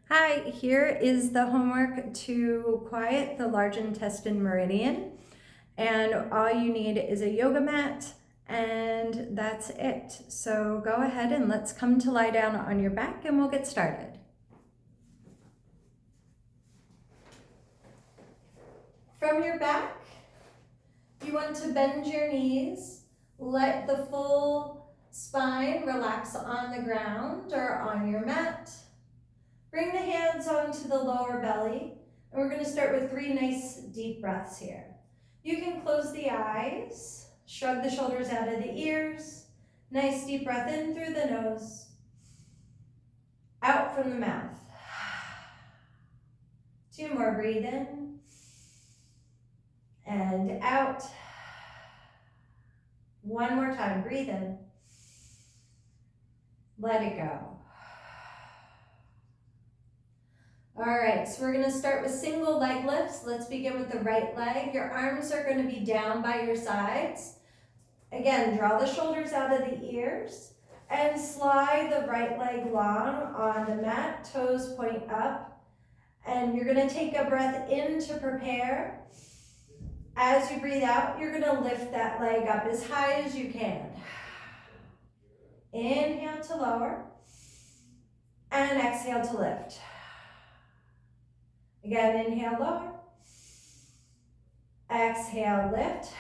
Hi, here is the homework to quiet the large intestine meridian. And all you need is a yoga mat, and that's it. So go ahead and let's come to lie down on your back and we'll get started. From your back, you want to bend your knees, let the full spine relax on the ground or on your mat. Bring the hands onto the lower belly, and we're going to start with 3 nice deep breaths here. You can close the eyes, shrug the shoulders out of the ears. Nice deep breath in through the nose, out from the mouth. 2 more, breathe in and out. 1 more time, breathe in. Let it go. All right, so we're gonna start with single leg lifts. Let's begin with the right leg. Your arms are gonna be down by your sides. Again, draw the shoulders out of the ears and slide the right leg long on the mat, toes point up. And you're gonna take a breath in to prepare. As you breathe out, you're gonna lift that leg up as high as you can. Inhale to lower and exhale to lift. Again, inhale, lower. Exhale, lift.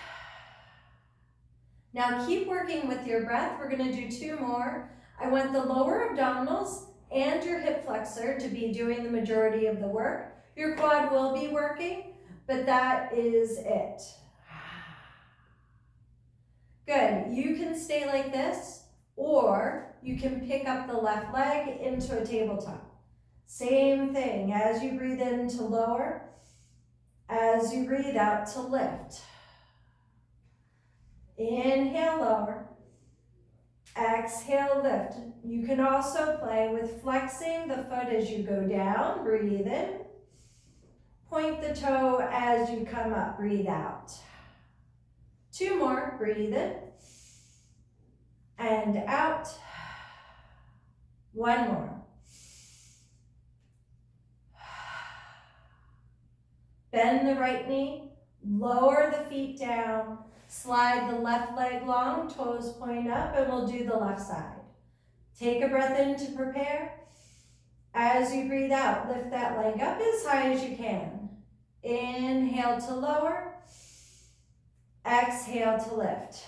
Now keep working with your breath. We're gonna do 2 more. I want the lower abdominals and your hip flexor to be doing the majority of the work. Your quad will be working, but that is it. Good, you can stay like this, or you can pick up the left leg into a tabletop. Same thing, as you breathe in to lower, as you breathe out to lift. Inhale, lower. Exhale, lift. You can also play with flexing the foot as you go down, breathe in. Point the toe as you come up, breathe out. 2 more, breathe in. And out. 1 more. Bend the right knee, lower the feet down, slide the left leg long, toes point up, and we'll do the left side. Take a breath in to prepare. As you breathe out, lift that leg up as high as you can. Inhale to lower, exhale to lift.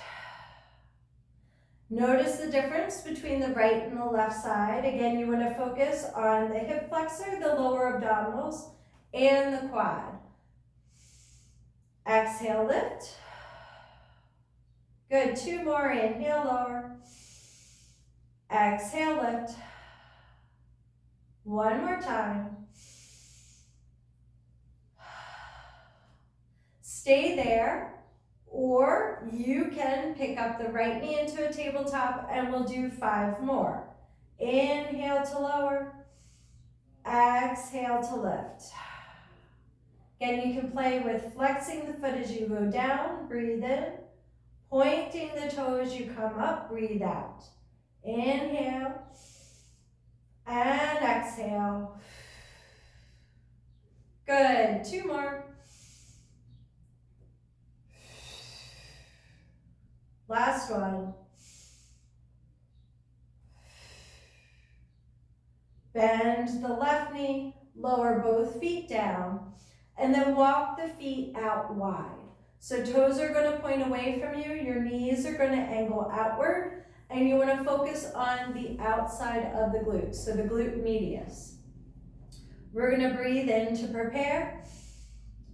Notice the difference between the right and the left side. Again, you want to focus on the hip flexor, the lower abdominals, and the quad. Exhale, lift. Good, 2 more, inhale, lower. Exhale, lift. 1 more time. Stay there, or you can pick up the right knee into a tabletop and we'll do 5 more. Inhale to lower. Exhale to lift. Again, you can play with flexing the foot as you go down, breathe in. Pointing the toe as you come up, breathe out. Inhale and exhale. Good, 2 more. Last one. Bend the left knee, lower both feet down, and then walk the feet out wide. So toes are going to point away from you, your knees are going to angle outward, and you want to focus on the outside of the glutes, so the glute medius. We're going to breathe in to prepare.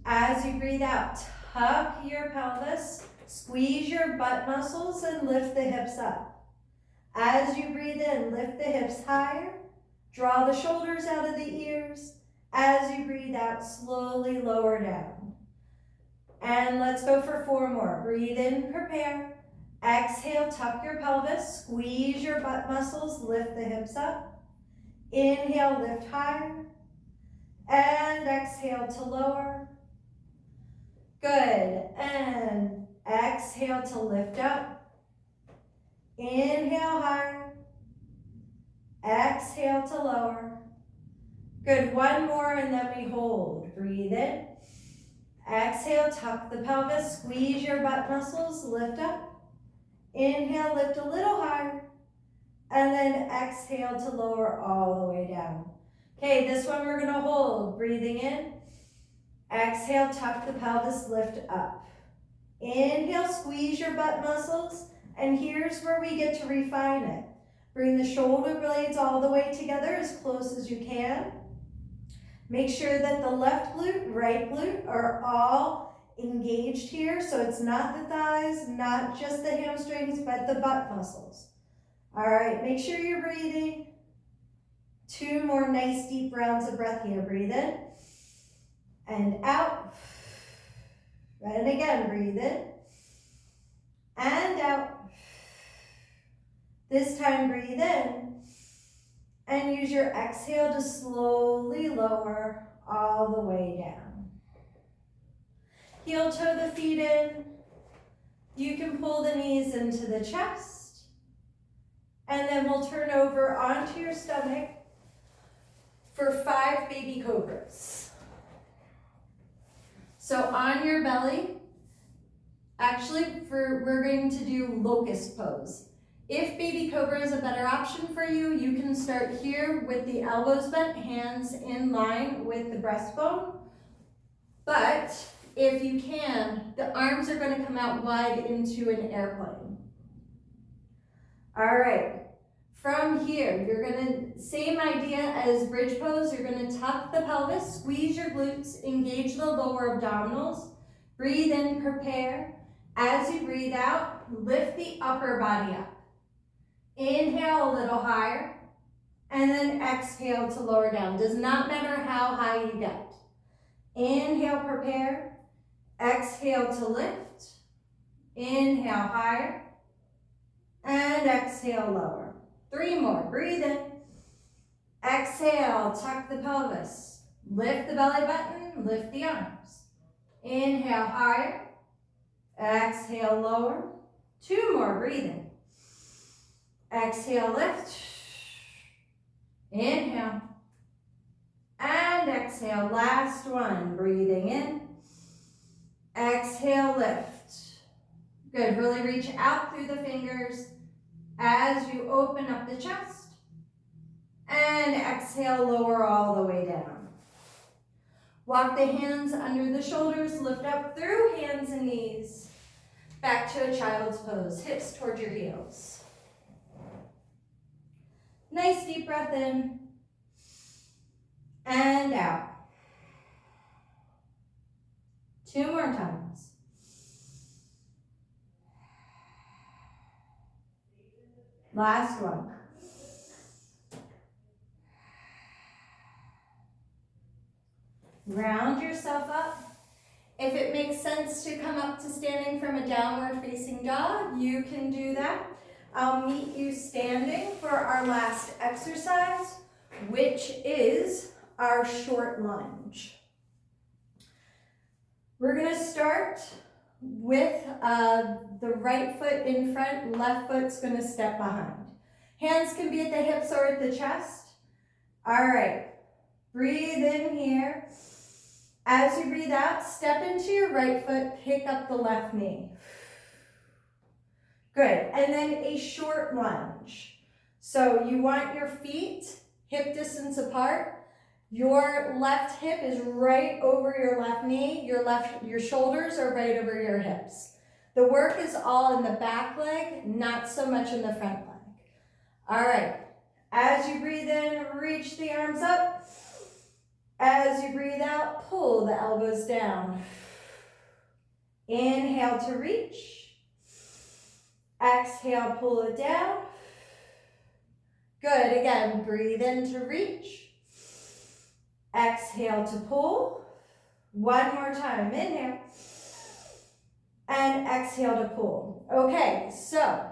As you breathe out, tuck your pelvis, squeeze your butt muscles, and lift the hips up. As you breathe in, lift the hips higher, draw the shoulders out of the ears. As you breathe out, slowly lower down. And let's go for 4 more. Breathe in, prepare. Exhale, tuck your pelvis, squeeze your butt muscles, lift the hips up. Inhale, lift higher. And exhale to lower. Good, and exhale to lift up. Inhale higher. Exhale to lower. Good, one more and then we hold. Breathe in. Exhale, tuck the pelvis, squeeze your butt muscles, lift up. Inhale, lift a little higher. And then exhale to lower all the way down. Okay, this one we're gonna hold. Breathing in. Exhale, tuck the pelvis, lift up. Inhale, squeeze your butt muscles. And here's where we get to refine it. Bring the shoulder blades all the way together as close as you can. Make sure that the left glute, right glute are all engaged here. So it's not the thighs, not just the hamstrings, but the butt muscles. All right, make sure you're breathing. 2 more nice deep rounds of breath here. Breathe in and out. And again, breathe in and out. This time, breathe in and use your exhale to slowly lower all the way down. Heel toe the feet in. You can pull the knees into the chest. And then we'll turn over onto your stomach for 5 baby cobras. So on your belly, actually we're going to do locust pose. If baby cobra is a better option for you, you can start here with the elbows bent, hands in line with the breastbone. But if you can, the arms are going to come out wide into an airplane. All right. From here, you're gonna, same idea as bridge pose, you're gonna tuck the pelvis, squeeze your glutes, engage the lower abdominals, breathe in, prepare. As you breathe out, lift the upper body up. Inhale a little higher, and then exhale to lower down. Does not matter how high you get. Inhale, prepare. Exhale to lift. Inhale higher, and exhale lower. 3 more, breathe in. Exhale, tuck the pelvis. Lift the belly button, lift the arms. Inhale higher, exhale lower. 2 more, breathe in. Exhale, lift. Inhale. And exhale, last one, breathing in. Exhale, lift. Good, really reach out through the fingers as you open up the chest. And exhale, lower all the way down. Walk the hands under the shoulders, lift up through hands and knees. Back to a child's pose, hips toward your heels. Nice deep breath in and out. 2 more times. Last one. Round yourself up. If it makes sense to come up to standing from a downward facing dog, you can do that. I'll meet you standing for our last exercise, which is our short lunge. We're going to start with the right foot in front, left foot's going to step behind. Hands can be at the hips or at the chest. All right, breathe in here. As you breathe out, step into your right foot, pick up the left knee. Good, and then a short lunge. So you want your feet hip distance apart. Your left hip is right over your left knee. Your shoulders are right over your hips. The work is all in the back leg, not so much in the front leg. All right, as you breathe in, reach the arms up. As you breathe out, pull the elbows down. Inhale to reach. Exhale, pull it down. Good, again, breathe in to reach. Exhale to pull. 1 more time, inhale. And exhale to pull. Okay, so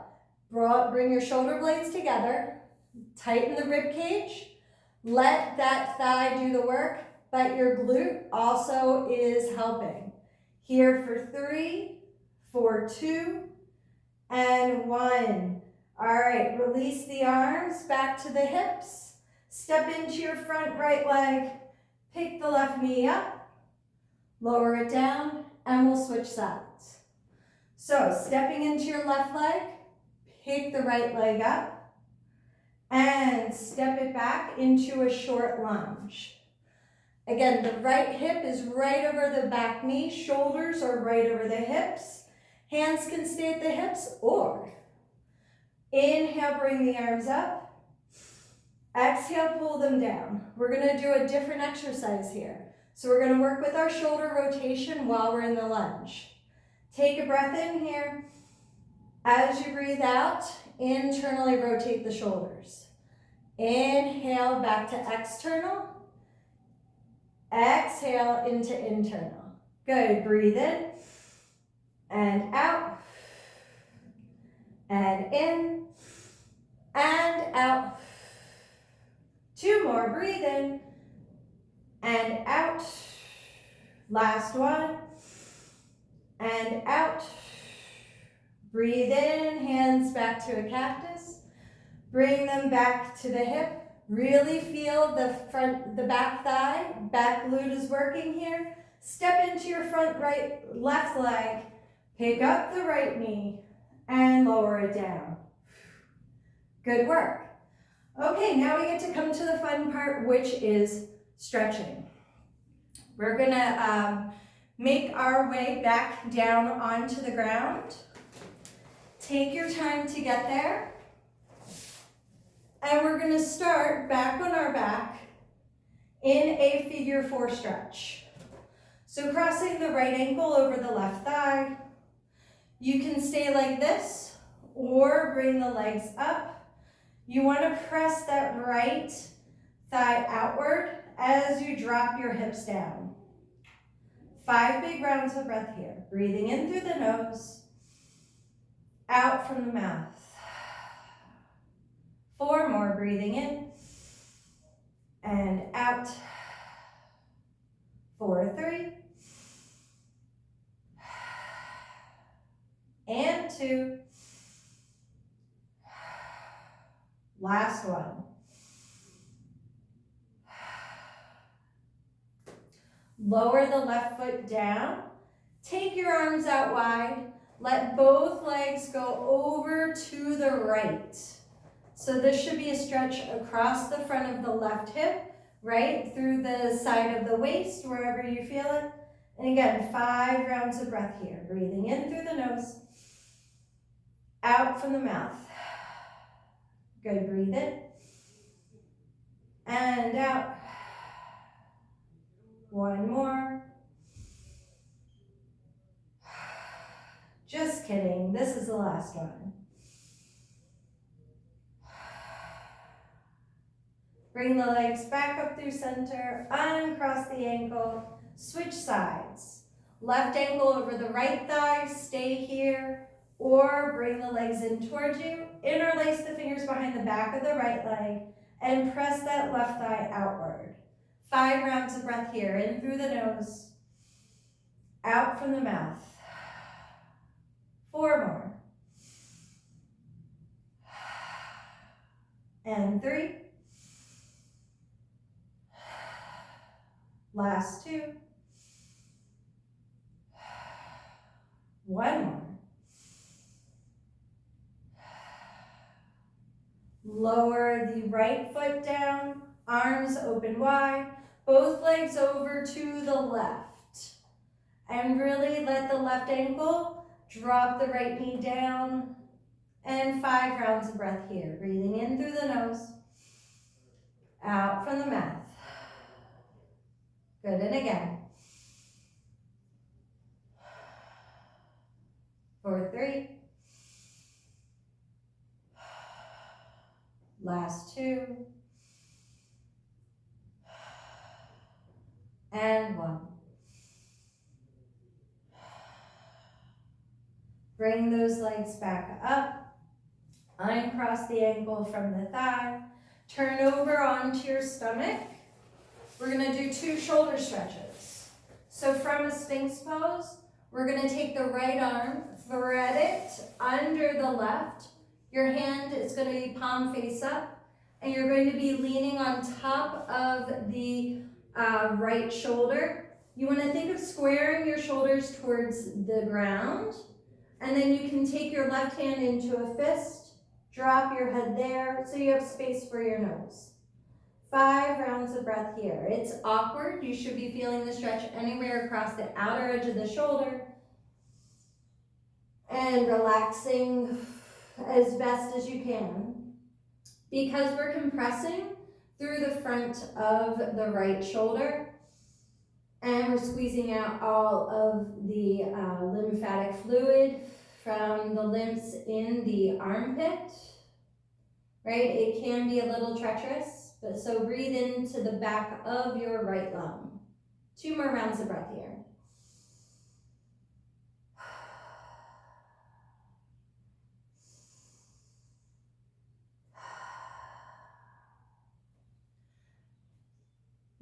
bring your shoulder blades together. Tighten the rib cage. Let that thigh do the work, but your glute also is helping. Here for 3, for 2, and 1. All right, release the arms back to the hips. Step into your front right leg, pick the left knee up, lower it down, and we'll switch sides. So stepping into your left leg, pick the right leg up, and step it back into a short lunge. Again, the right hip is right over the back knee, shoulders are right over the hips. Hands can stay at the hips, or inhale, bring the arms up. Exhale, pull them down. We're gonna do a different exercise here. So we're gonna work with our shoulder rotation while we're in the lunge. Take a breath in here. As you breathe out, internally rotate the shoulders. Inhale, back to external. Exhale into internal. Good, breathe in and out and in and out. 2 more, breathe in and out. Last one, and out. Breathe in, hands back to a cactus. Bring them back to the hip. Really feel the back thigh, back glute is working here. Step into your left leg, pick up the right knee, and lower it down. Good work. Okay, now we get to come to the fun part, which is stretching. We're gonna make our way back down onto the ground. Take your time to get there. And we're gonna start back on our back in a figure 4 stretch. So crossing the right ankle over the left thigh. You can stay like this or bring the legs up. You want to press that right thigh outward as you drop your hips down. 5 big rounds of breath here. Breathing in through the nose, out from the mouth. 4 more, breathing in and out. 4, 3, and 2. Last one. Lower the left foot down. Take your arms out wide. Let both legs go over to the right. So this should be a stretch across the front of the left hip, right through the side of the waist, wherever you feel it. And again, 5 rounds of breath here. Breathing in through the nose, out from the mouth. Good, breathe in and out. 1 more. Just kidding, this is the last one. Bring the legs back up through center, uncross the ankle, switch sides. Left ankle over the right thigh, stay here, or bring the legs in towards you. Interlace the fingers behind the back of the right leg and press that left thigh outward. 5 rounds of breath here, in through the nose, out from the mouth. 4 more. And 3. Last 2. 1 more. Lower the right foot down, arms open wide, both legs over to the left. And really let the left ankle drop the right knee down. And 5 rounds of breath here. Breathing in through the nose, out from the mouth. Good, and again. 4, 3. Last 2. And 1. Bring those legs back up. Uncross the ankle from the thigh. Turn over onto your stomach. We're going to do 2 shoulder stretches. So from a Sphinx pose, we're going to take the right arm, thread it under the left. Your hand is going to be palm face up. and you're going to be leaning on top of the right shoulder. You want to think of squaring your shoulders towards the ground, and then you can take your left hand into a fist, drop your head there so you have space for your nose. 5 rounds of breath here. It's awkward. You should be feeling the stretch anywhere across the outer edge of the shoulder, and relaxing as best as you can. Because we're compressing through the front of the right shoulder, and we're squeezing out all of the lymphatic fluid from the lymphs in the armpit, right? It can be a little treacherous, but so breathe into the back of your right lung. 2 more rounds of breath here.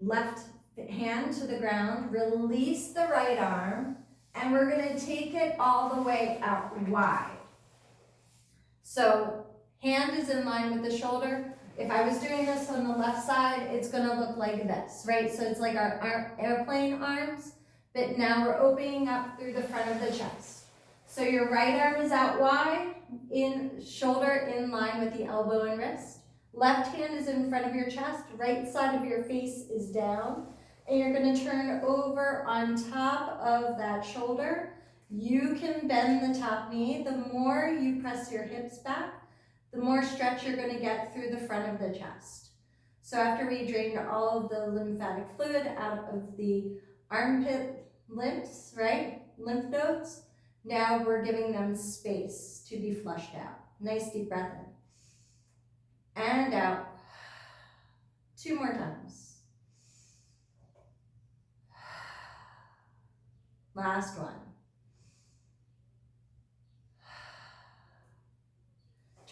Left hand to the ground, release the right arm, and we're going to take it all the way out wide. So hand is in line with the shoulder. If I was doing this on the left side, it's going to look like this, right? So it's like our airplane arms, but now we're opening up through the front of the chest. So your right arm is out wide, shoulder in line with the elbow and wrist. Left hand is in front of your chest, right side of your face is down, and you're going to turn over on top of that shoulder. You can bend the top knee. The more you press your hips back, the more stretch you're going to get through the front of the chest. So after we drained all of the lymphatic fluid out of the armpit lymphs, right, lymph nodes, now we're giving them space to be flushed out. Nice deep breath in. And out. 2 more times. Last one.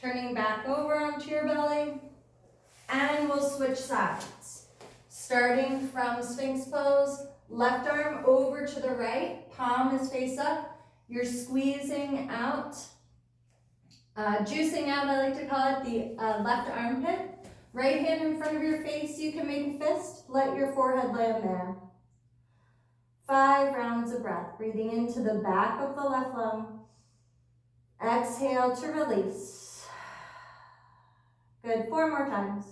Turning back over onto your belly, and we'll switch sides. Starting from Sphinx pose, left arm over to the right, palm is face up. You're squeezing out, juicing out, I like to call it, the left armpit. Right hand in front of your face, you can make a fist. Let your forehead land there. 5 rounds of breath, breathing into the back of the left lung. Exhale to release. Good, 4 more times.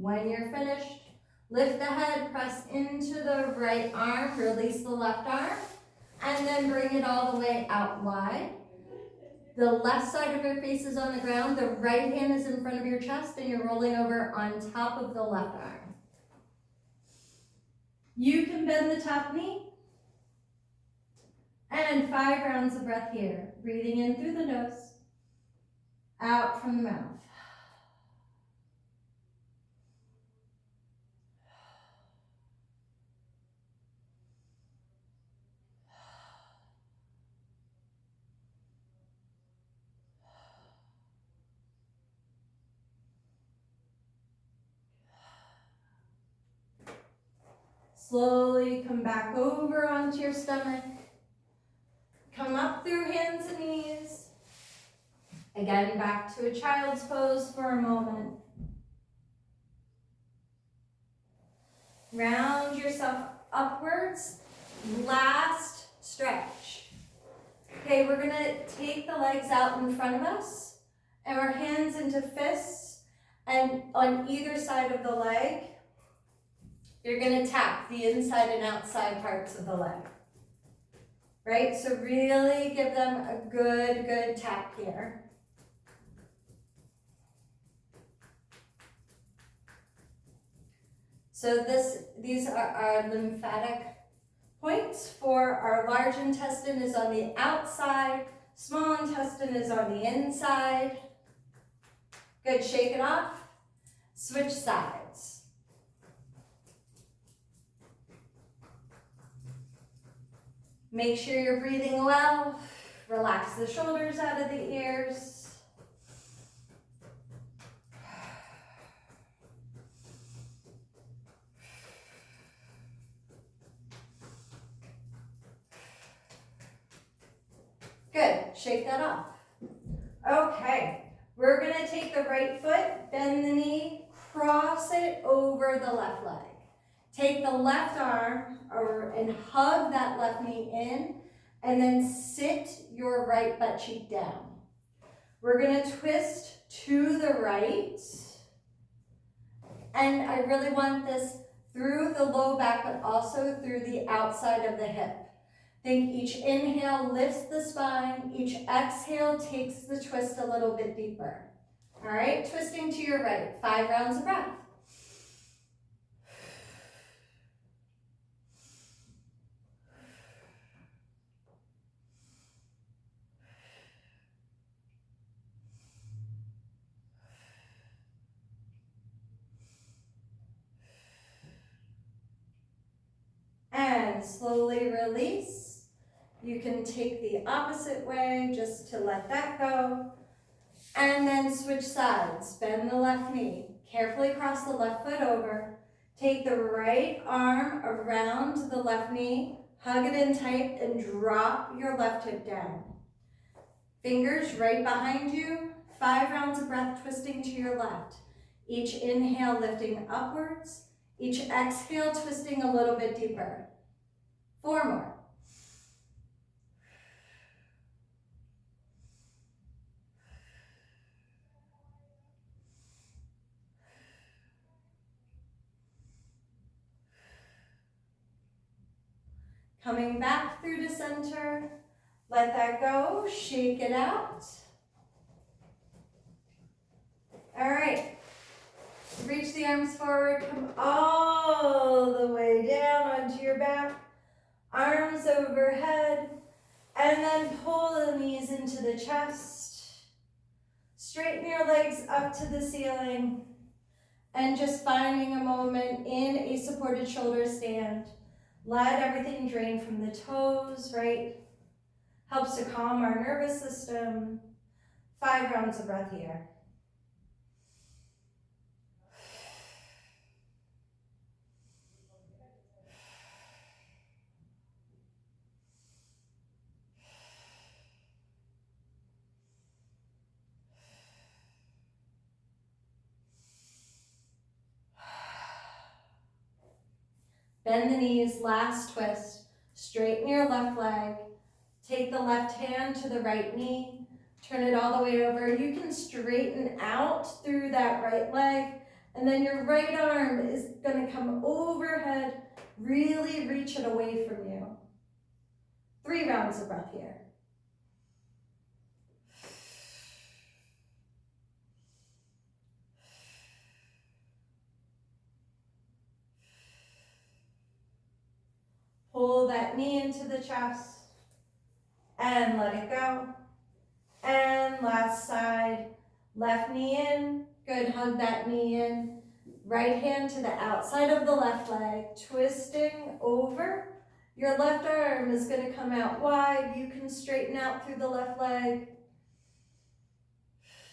When you're finished, lift the head, press into the right arm, release the left arm, and then bring it all the way out wide. The left side of your face is on the ground, the right hand is in front of your chest, and you're rolling over on top of the left arm. You can bend the top knee. And 5 rounds of breath here, breathing in through the nose, out from the mouth. Slowly come back over onto your stomach. Come up through hands and knees. Again, back to a child's pose for a moment. Round yourself upwards. Last stretch. Okay, we're going to take the legs out in front of us and our hands into fists, and on either side of the leg, you're going to tap the inside and outside parts of the leg. Right? So really give them a good tap here. So these are our lymphatic points. For our large intestine is on the outside, small intestine is on the inside. Good, shake it off. Switch sides. Make sure you're breathing well. Relax the shoulders out of the ears. Good, shake that off. Okay, we're gonna take the right foot, bend the knee, cross it over the left leg. Take the left arm and hug that left knee in, and then sit your right butt cheek down. We're gonna twist to the right, and I really want this through the low back, but also through the outside of the hip. Think each inhale lifts the spine, each exhale takes the twist a little bit deeper. All right, twisting to your right, 5 rounds of breath. And slowly release. You can take the opposite way just to let that go. And then switch sides. Bend the left knee. Carefully cross the left foot over. Take the right arm around the left knee. Hug it in tight and drop your left hip down. Fingers right behind you. 5 rounds of breath twisting to your left. Each inhale lifting upwards. Each exhale twisting a little bit deeper. 4 more. Coming back through to center. Let that go, shake it out. All right, reach the arms forward, come all the way down onto your back, arms overhead, and then pull the knees into the chest. Straighten your legs up to the ceiling, and just finding a moment in a supported shoulder stand. Let everything drain from the toes, right? Helps to calm our nervous system. 5 rounds of breath here. Bend the knees, last twist. Straighten your left leg. Take the left hand to the right knee. Turn it all the way over. You can straighten out through that right leg. And then your right arm is going to come overhead. Really reach it away from you. 3 rounds of breath here. Pull that knee into the chest and let it go. And last side, left knee in. Good, hug that knee in. Right hand to the outside of the left leg, twisting over. Your left arm is going to come out wide. You can straighten out through the left leg.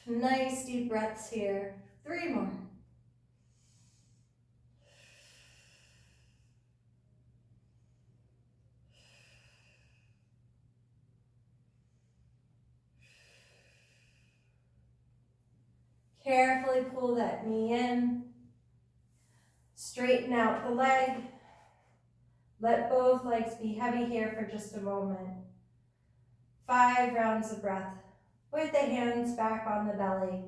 Nice deep breaths here. 3 more. Carefully pull that knee in. Straighten out the leg. Let both legs be heavy here for just a moment. 5 rounds of breath with the hands back on the belly.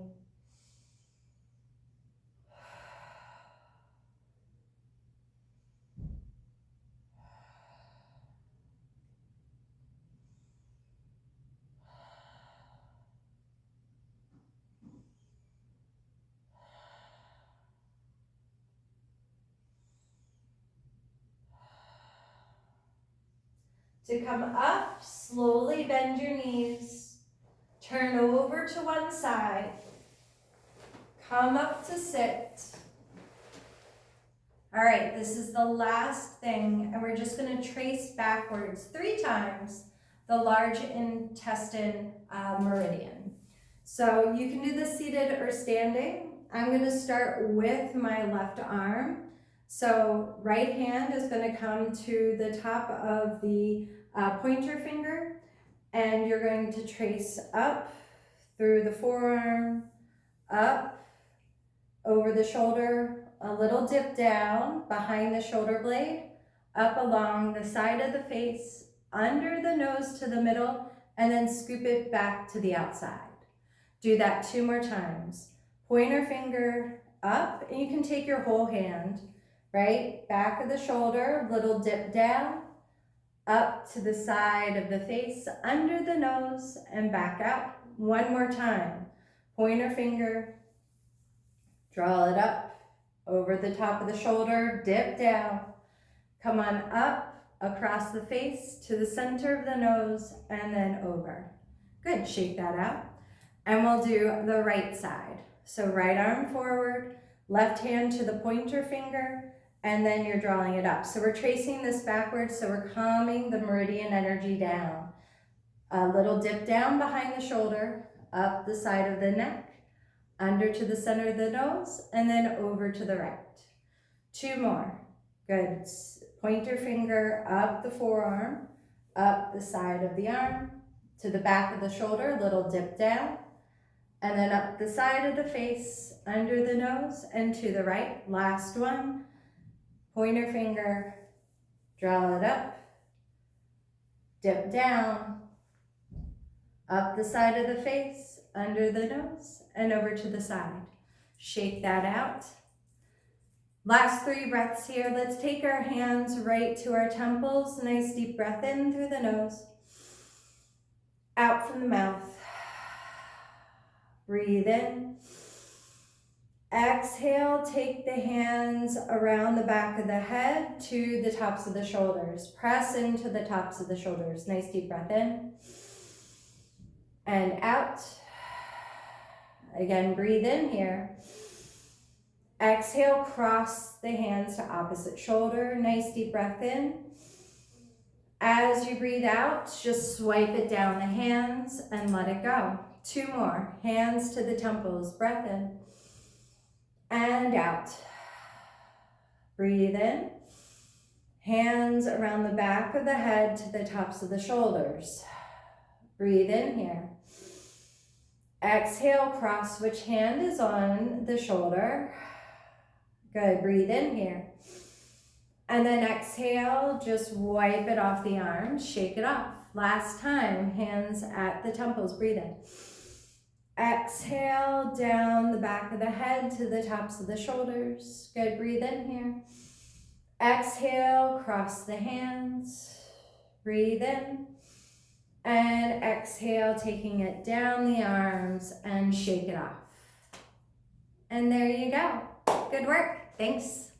To come up, slowly bend your knees. Turn over to one side. Come up to sit. All right, this is the last thing, and we're just going to trace backwards 3 times. the large intestine meridian. So you can do this seated or standing. I'm going to start with my left arm. So right hand is going to come to the top of the pointer finger, and you're going to trace up through the forearm, up, over the shoulder, a little dip down behind the shoulder blade, up along the side of the face, under the nose to the middle, and then scoop it back to the outside. Do that 2 more times. Pointer finger up, and you can take your whole hand, right? Back of the shoulder, little dip down, up to the side of the face, under the nose, and back out. 1 more time. Pointer finger, draw it up, over the top of the shoulder, dip down, come on up, across the face, to the center of the nose, and then over. Good, shake that out. And we'll do the right side. So right arm forward, left hand to the pointer finger, and then you're drawing it up. So we're tracing this backwards, so we're calming the meridian energy down. A little dip down behind the shoulder, up the side of the neck, under to the center of the nose, and then over to the right. 2 more. Good. Pointer finger up the forearm, up the side of the arm, to the back of the shoulder, little dip down, and then up the side of the face, under the nose, and to the right. Last one. Pointer finger, draw it up, dip down, up the side of the face, under the nose, and over to the side. Shake that out. Last 3 breaths here. Let's take our hands right to our temples. Nice deep breath in through the nose, out from the mouth. Breathe in. Exhale, take the hands around the back of the head to the tops of the shoulders. Press into the tops of the shoulders. Nice deep breath in. And out. Again, breathe in here. Exhale, cross the hands to opposite shoulder. Nice deep breath in. As you breathe out, just swipe it down the hands and let it go. 2 more. Hands to the temples. Breath in. And out. Breathe in. Hands around the back of the head to the tops of the shoulders. Breathe in here. Exhale, cross which hand is on the shoulder. Good, breathe in here. And then exhale, just wipe it off the arms, shake it off. Last time, hands at the temples, breathe in. Exhale, down the back of the head to the tops of the shoulders. Good, breathe in here. Exhale, cross the hands, breathe in. And exhale, taking it down the arms and shake it off. And there you go. Good work. Thanks.